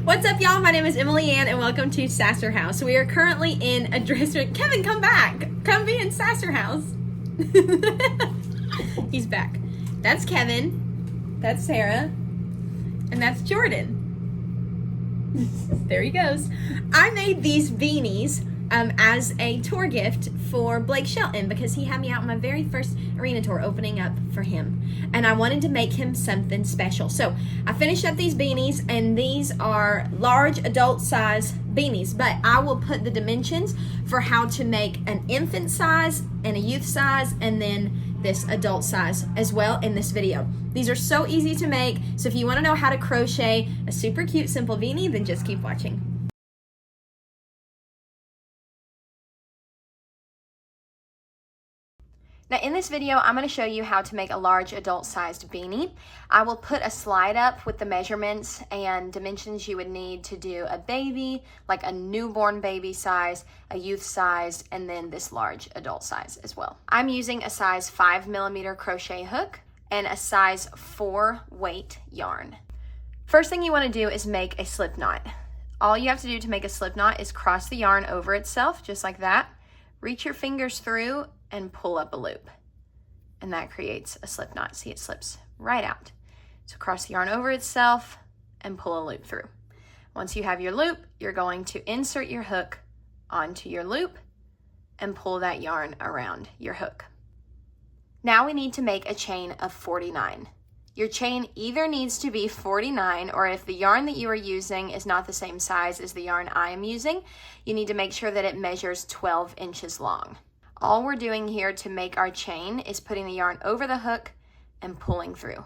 What's up, y'all? My name is Emily Ann, and welcome to Sasser House. We are currently in a dress. Kevin, come back. Come be in Sasser House. He's back. That's Kevin. That's Sarah. And that's Jordan. There he goes. I made these beanies as a tour gift for Blake Shelton because he had me out on my very first arena tour opening up for him. And I wanted to make him something special. So I finished up these beanies, and these are large adult size beanies, but I will put the dimensions for how to make an infant size and a youth size and then this adult size as well in this video. These are so easy to make, so if you want to know how to crochet a super cute simple beanie, then just keep watching. Now in this video, I'm going to show you how to make a large adult-sized beanie. I will put a slide up with the measurements and dimensions you would need to do a baby, like a newborn baby size, a youth size, and then this large adult size as well. I'm using a size 5mm crochet hook and a size 4 weight yarn. First thing you want to do is make a slip knot. All you have to do to make a slip knot is cross the yarn over itself, just like that. Reach your fingers through and pull up a loop, and that creates a slip knot. See, it slips right out. So cross the yarn over itself and pull a loop through. Once you have your loop, you're going to insert your hook onto your loop and pull that yarn around your hook. Now we need to make a chain of 49. Your chain either needs to be 49, or if the yarn that you are using is not the same size as the yarn I am using, you need to make sure that it measures 12 inches long. All we're doing here to make our chain is putting the yarn over the hook and pulling through.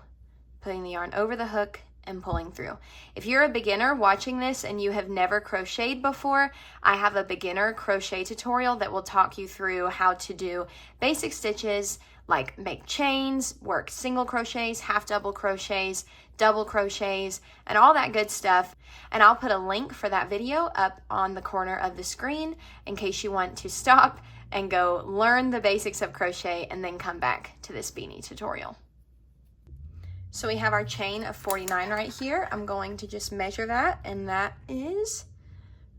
Putting the yarn over the hook and pulling through. If you're a beginner watching this and you have never crocheted before, I have a beginner crochet tutorial that will talk you through how to do basic stitches like make chains, work single crochets, half double crochets, double crochets, and all that good stuff. And I'll put a link for that video up on the corner of the screen in case you want to stop and go learn the basics of crochet and then come back to this beanie tutorial. So we have our chain of 49 right here. I'm going to just measure that, and that is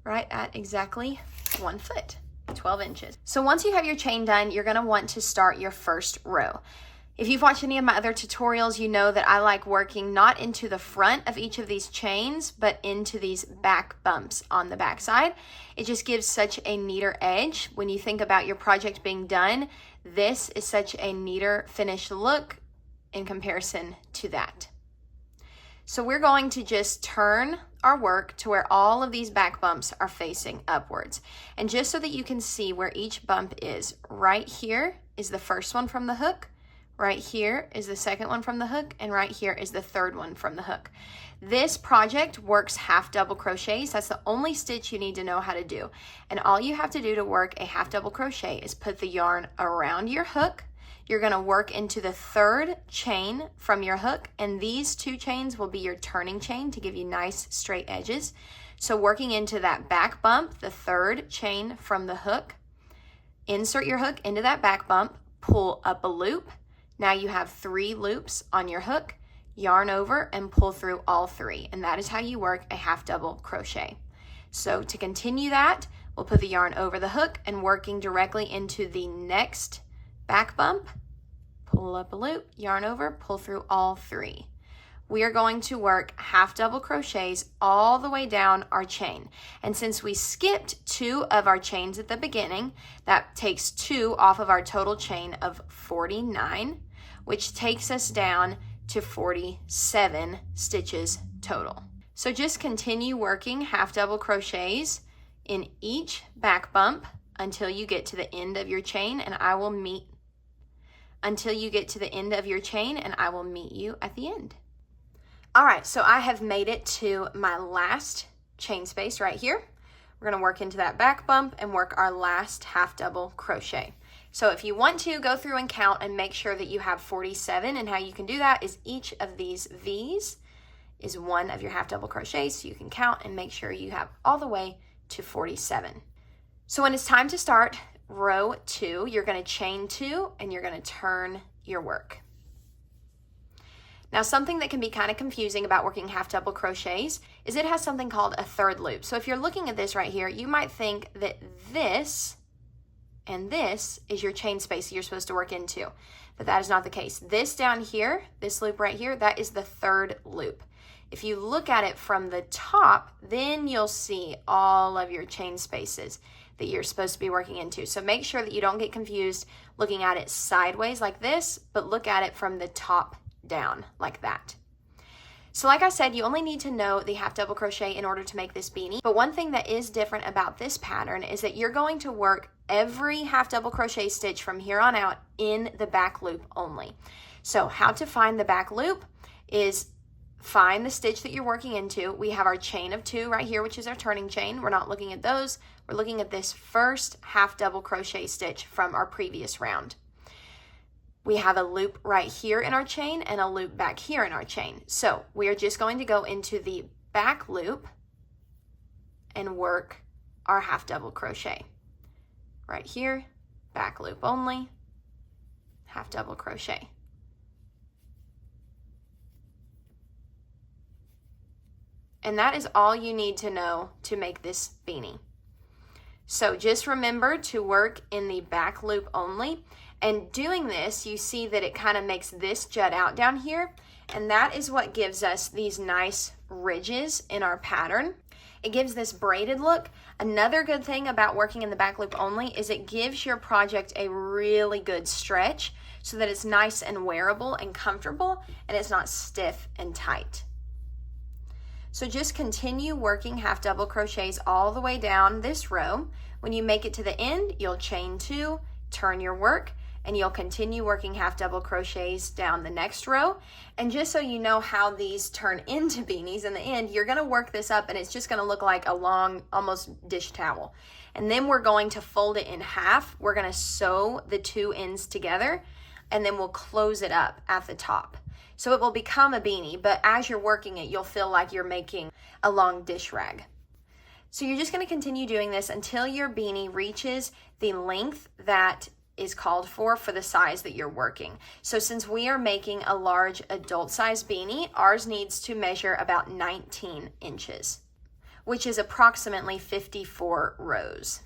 right at exactly 1 foot, 12 inches. So once you have your chain done, you're gonna want to start your first row. If you've watched any of my other tutorials, you know that I like working not into the front of each of these chains, but into these back bumps on the back side. It just gives such a neater edge. When you think about your project being done, this is such a neater finished look in comparison to that. So we're going to just turn our work to where all of these back bumps are facing upwards. And just so that you can see where each bump is, right here is the first one from the hook. Right here is the second one from the hook, and right here is the third one from the hook. This project works half double crochets. That's the only stitch you need to know how to do. And all you have to do to work a half double crochet is put the yarn around your hook. You're gonna work into the third chain from your hook, and these 2 chains will be your turning chain to give you nice straight edges. So working into that back bump, the third chain from the hook, insert your hook into that back bump, pull up a loop. Now you have 3 loops on your hook, yarn over and pull through all 3. And that is how you work a half double crochet. So to continue that, we'll put the yarn over the hook and working directly into the next back bump, pull up a loop, yarn over, pull through all 3. We are going to work half double crochets all the way down our chain. And since we skipped 2 of our chains at the beginning, that takes 2 off of our total chain of 49, which takes us down to 47 stitches total. So just continue working half double crochets in each back bump until you get to the end of your chain, and I will meet you at the end. All right, so I have made it to my last chain space right here. We're gonna work into that back bump and work our last half double crochet. So if you want to, go through and count and make sure that you have 47, and how you can do that is each of these V's is one of your half double crochets, so you can count and make sure you have all the way to 47. So when it's time to start row 2, you're gonna chain 2 and you're gonna turn your work. Now, something that can be kind of confusing about working half double crochets is it has something called a third loop. So if you're looking at this right here, you might think that this and this is your chain space that you're supposed to work into, but that is not the case. This down here, this loop right here, that is the third loop. If you look at it from the top, then you'll see all of your chain spaces that you're supposed to be working into. So make sure that you don't get confused looking at it sideways like this, but look at it from the top down like that. So like I said, you only need to know the half double crochet in order to make this beanie. But one thing that is different about this pattern is that you're going to work every half double crochet stitch from here on out in the back loop only. So how to find the back loop is find the stitch that you're working into. We have our chain of 2 right here, which is our turning chain. We're not looking at those. We're looking at this first half double crochet stitch from our previous round. We have a loop right here in our chain and a loop back here in our chain. So we are just going to go into the back loop and work our half double crochet. Right here, back loop only, half double crochet. And that is all you need to know to make this beanie. So just remember to work in the back loop only. And doing this, you see that it kind of makes this jut out down here. And that is what gives us these nice ridges in our pattern. It gives this braided look. Another good thing about working in the back loop only is it gives your project a really good stretch so that it's nice and wearable and comfortable and it's not stiff and tight. So just continue working half double crochets all the way down this row. When you make it to the end, you'll chain 2, turn your work, and you'll continue working half double crochets down the next row. And just so you know how these turn into beanies in the end, you're gonna work this up and it's just gonna look like a long, almost dish towel. And then we're going to fold it in half. We're gonna sew the 2 ends together and then we'll close it up at the top. So it will become a beanie, but as you're working it, you'll feel like you're making a long dish rag. So you're just gonna continue doing this until your beanie reaches the length that is called for the size that you're working. So since we are making a large adult size beanie, ours needs to measure about 19 inches, which is approximately 54 rows.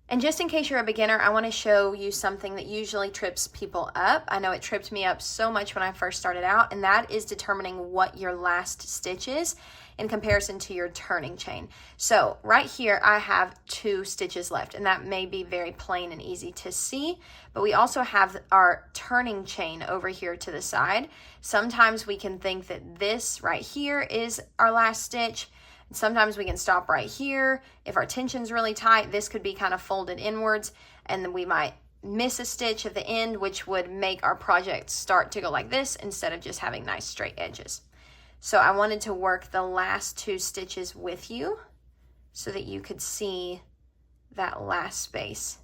And just in case you're a beginner, I want to show you something that usually trips people up. I know it tripped me up so much when I first started out, and that is determining what your last stitch is in comparison to your turning chain. So right here, I have 2 stitches left, and that may be very plain and easy to see, but we also have our turning chain over here to the side. Sometimes we can think that this right here is our last stitch. Sometimes we can stop right here. If our tension's really tight, this could be kind of folded inwards, and then we might miss a stitch at the end, which would make our project start to go like this instead of just having nice straight edges. So I wanted to work the last 2 stitches with you so that you could see that last space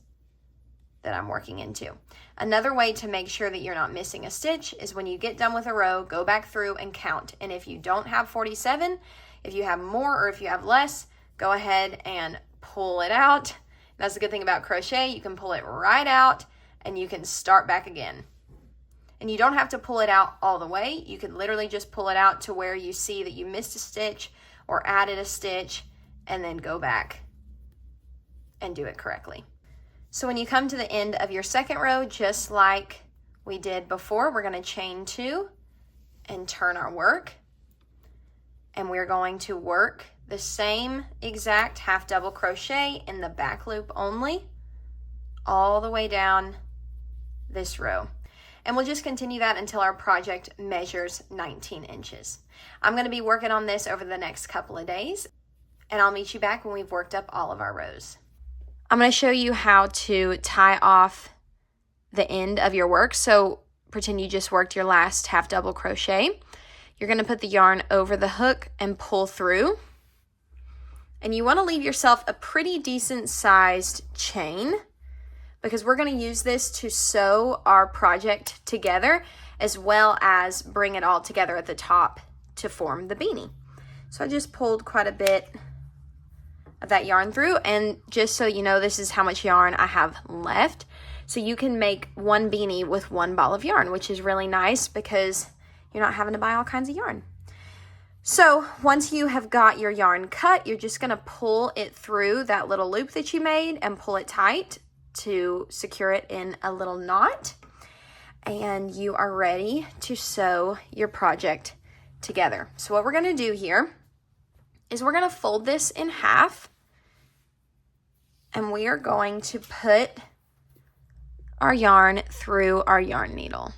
that I'm working into. Another way to make sure that you're not missing a stitch is when you get done with a row, go back through and count. And if you don't have 47, if you have more or if you have less, go ahead and pull it out. That's the good thing about crochet. You can pull it right out and you can start back again. And you don't have to pull it out all the way. You can literally just pull it out to where you see that you missed a stitch or added a stitch and then go back and do it correctly. So when you come to the end of your second row, just like we did before, we're going to chain 2 and turn our work. And we're going to work the same exact half double crochet in the back loop only all the way down this row. And we'll just continue that until our project measures 19 inches. I'm going to be working on this over the next couple of days, and I'll meet you back when we've worked up all of our rows. I'm going to show you how to tie off the end of your work. So pretend you just worked your last half double crochet. You're going to put the yarn over the hook and pull through. And you want to leave yourself a pretty decent sized chain because we're going to use this to sew our project together as well as bring it all together at the top to form the beanie. So I just pulled quite a bit of that yarn through, and just so you know, this is how much yarn I have left. So you can make one beanie with one ball of yarn, which is really nice because You're not having to buy all kinds of yarn. So once you have got your yarn cut, you're just gonna pull it through that little loop that you made and pull it tight to secure it in a little knot. And you are ready to sew your project together. So what we're gonna do here is we're gonna fold this in half, and we are going to put our yarn through our yarn needle.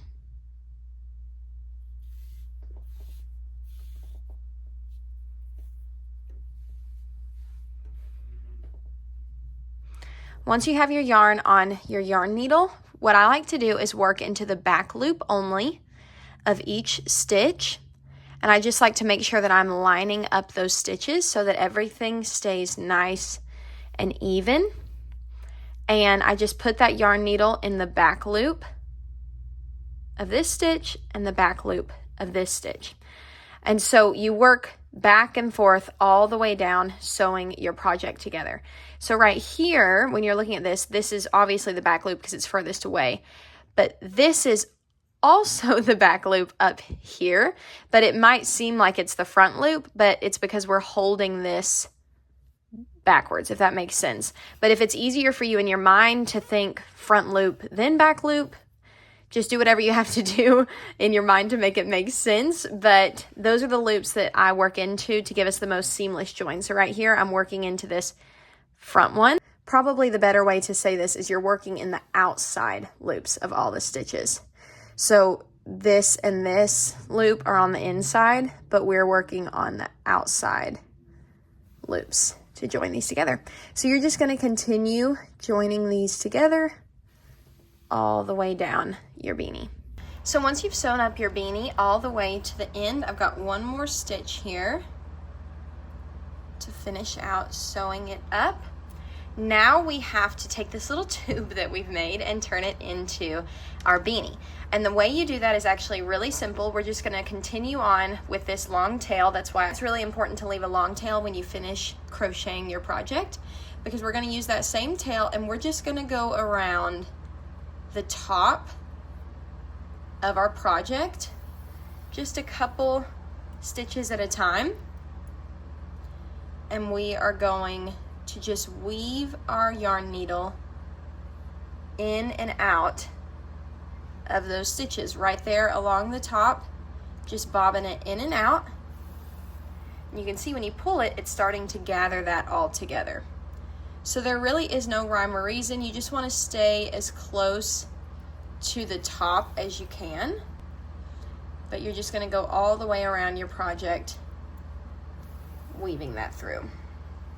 Once you have your yarn on your yarn needle, what I like to do is work into the back loop only of each stitch. And I just like to make sure that I'm lining up those stitches so that everything stays nice and even. And I just put that yarn needle in the back loop of this stitch and the back loop of this stitch. And so you work back and forth all the way down, sewing your project together. So right here, when you're looking at this, this is obviously the back loop because it's furthest away, but this is also the back loop up here, but it might seem like it's the front loop, but it's because we're holding this backwards, if that makes sense. But if it's easier for you in your mind to think front loop then back loop, just do whatever you have to do in your mind to make it make sense. But those are the loops that I work into to give us the most seamless join. So right here, I'm working into this front one. Probably the better way to say this is you're working in the outside loops of all the stitches. So this and this loop are on the inside, but we're working on the outside loops to join these together. So you're just going to continue joining these together all the way down your beanie. So once you've sewn up your beanie all the way to the end, I've got one more stitch here to finish out sewing it up. Now we have to take this little tube that we've made and turn it into our beanie. And the way you do that is actually really simple. We're just going to continue on with this long tail. That's why it's really important to leave a long tail when you finish crocheting your project, because we're going to use that same tail and we're just going to go around the top of our project, just a couple stitches at a time. And we are going to just weave our yarn needle in and out of those stitches right there along the top, just bobbing it in and out. And you can see when you pull it, it's starting to gather that all together. So there really is no rhyme or reason. You just want to stay as close to the top as you can, but you're just going to go all the way around your project, weaving that through.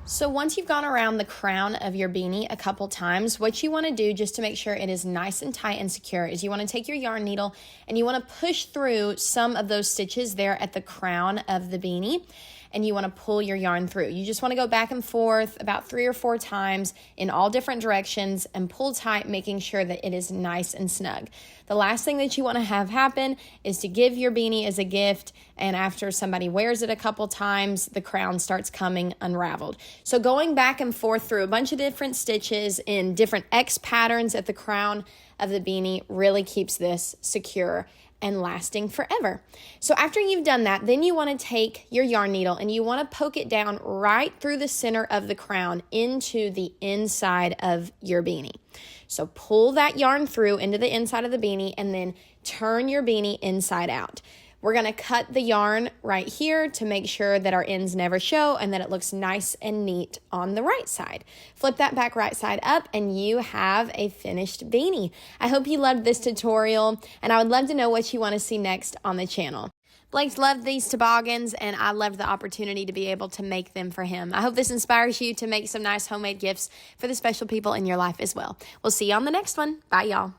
So once you've gone around the crown of your beanie a couple times, what you want to do just to make sure it is nice and tight and secure is you want to take your yarn needle and you want to push through some of those stitches there at the crown of the beanie, and you want to pull your yarn through. You just want to go back and forth about 3 or 4 times in all different directions and pull tight, making sure that it is nice and snug. The last thing that you want to have happen is to give your beanie as a gift, and after somebody wears it a couple times, the crown starts coming unraveled. So going back and forth through a bunch of different stitches in different X patterns at the crown of the beanie really keeps this secure and lasting forever. So after you've done that, then you want to take your yarn needle and you want to poke it down right through the center of the crown into the inside of your beanie. So pull that yarn through into the inside of the beanie and then turn your beanie inside out. We're going to cut the yarn right here to make sure that our ends never show and that it looks nice and neat on the right side. Flip that back right side up and you have a finished beanie. I hope you loved this tutorial, and I would love to know what you want to see next on the channel. Blake's loved these toboggans, and I loved the opportunity to be able to make them for him. I hope this inspires you to make some nice homemade gifts for the special people in your life as well. We'll see you on the next one. Bye, y'all.